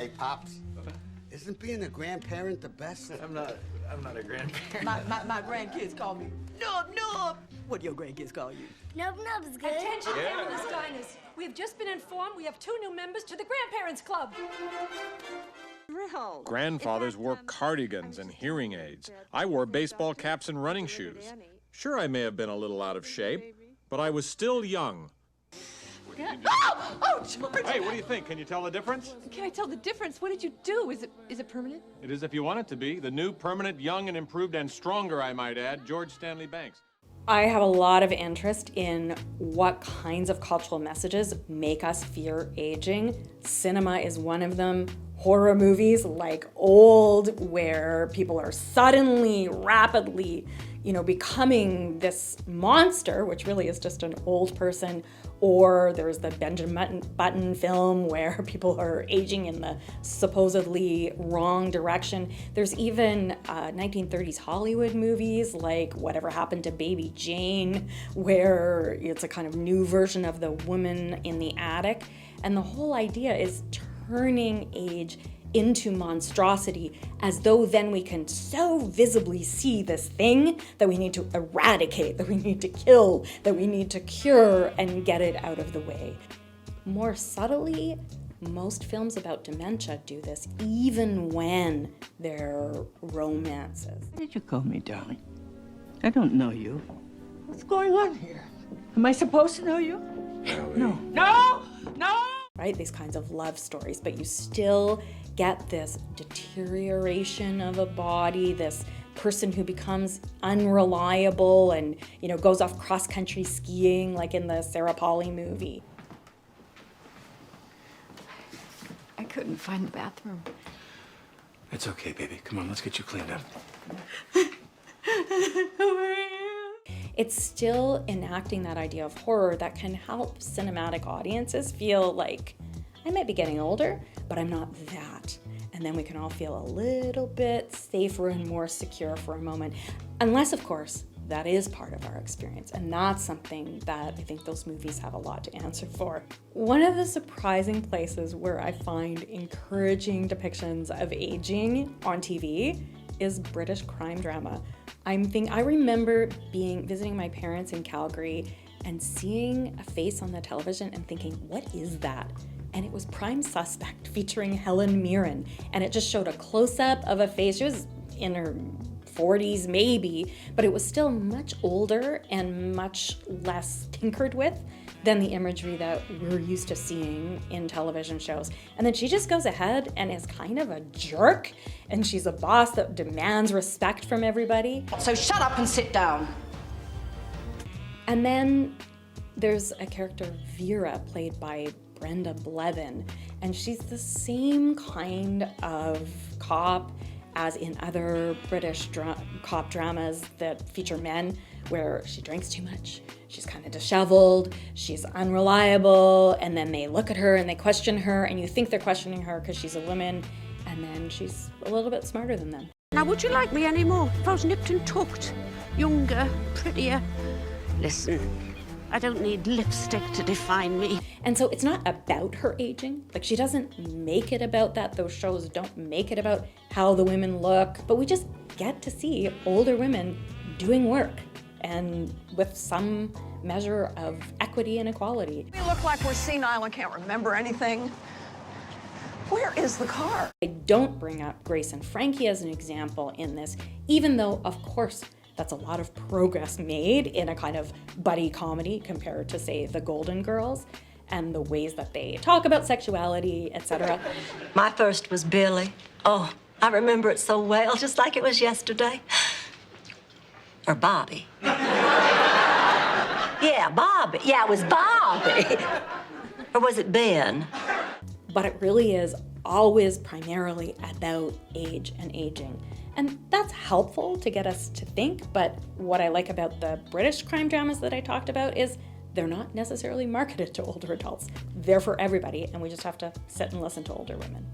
Hey, Pops, isn't being a grandparent the best? I'm not a grandparent. My grandkids call me Nub Nub. What do your grandkids call you? Nub Nub's good. Attention, Fabulous Diners. We have just been informed we have 2 new members to the Grandparents Club. Grandfathers wore cardigans and hearing aids. I wore baseball caps and running shoes. Sure, I may have been a little out of shape, but I was still young. Oh, George! Hey, what do you think? Can you tell the difference? Can I tell the difference? What did you do? Is it permanent? It is if you want it to be. The new, permanent, young and improved and stronger, I might add, George Stanley Banks. I have a lot of interest in what kinds of cultural messages make us fear aging. Cinema is one of them. Horror movies like Old, where people are suddenly, rapidly, becoming this monster, which really is just an old person. Or there's the Benjamin Button film where people are aging in the supposedly wrong direction. There's even 1930s Hollywood movies like Whatever Happened to Baby Jane, where it's a kind of new version of the woman in the attic. And the whole idea is turning age into monstrosity, as though then we can so visibly see this thing that we need to eradicate, that we need to kill, that we need to cure and get it out of the way. More subtly, most films about dementia do this, even when they're romances. Why did you call me darling? I don't know you. What's going on here? Am I supposed to know you? No. No! No! Right? These kinds of love stories, but you still get this deterioration of a body, this person who becomes unreliable and, goes off cross-country skiing like in the Sarah Polley movie. I couldn't find the bathroom. It's okay, baby. Come on, let's get you cleaned up. Who are you? It's still enacting that idea of horror that can help cinematic audiences feel like I might be getting older, but I'm not that. And then we can all feel a little bit safer and more secure for a moment. Unless, of course, that is part of our experience. And that's something that I think those movies have a lot to answer for. One of the surprising places where I find encouraging depictions of aging on TV is British crime drama. I remember visiting my parents in Calgary and seeing a face on the television and thinking, what is that? And it was Prime Suspect featuring Helen Mirren. And it just showed a close-up of a face. She was in her 40s maybe, but it was still much older and much less tinkered with than the imagery that we're used to seeing in television shows. And then she just goes ahead and is kind of a jerk, and she's a boss that demands respect from everybody. So shut up and sit down. And then there's a character, Vera, played by Brenda Blevin, and she's the same kind of cop as in other British cop dramas that feature men, where she drinks too much, she's kind of disheveled, she's unreliable, and then they look at her and they question her, and you think they're questioning her because she's a woman, and then she's a little bit smarter than them. Now, would you like me anymore if I was nipped and tucked? Younger, prettier? Listen, I don't need lipstick to define me. And so it's not about her aging. Like, she doesn't make it about that. Those shows don't make it about how the women look. But we just get to see older women doing work and with some measure of equity and equality. We look like we're senile and can't remember anything. Where is the car? I don't bring up Grace and Frankie as an example in this, even though, of course, that's a lot of progress made in a kind of buddy comedy compared to, say, The Golden Girls and the ways that they talk about sexuality, etc. My first was Billy. Oh, I remember it so well, just like it was yesterday. Or Bobby. Yeah, Bobby. Yeah, it was Bobby. Or was it Ben? But it really is always primarily about age and aging. And that's helpful to get us to think, but what I like about the British crime dramas that I talked about is they're not necessarily marketed to older adults. They're for everybody, and we just have to sit and listen to older women.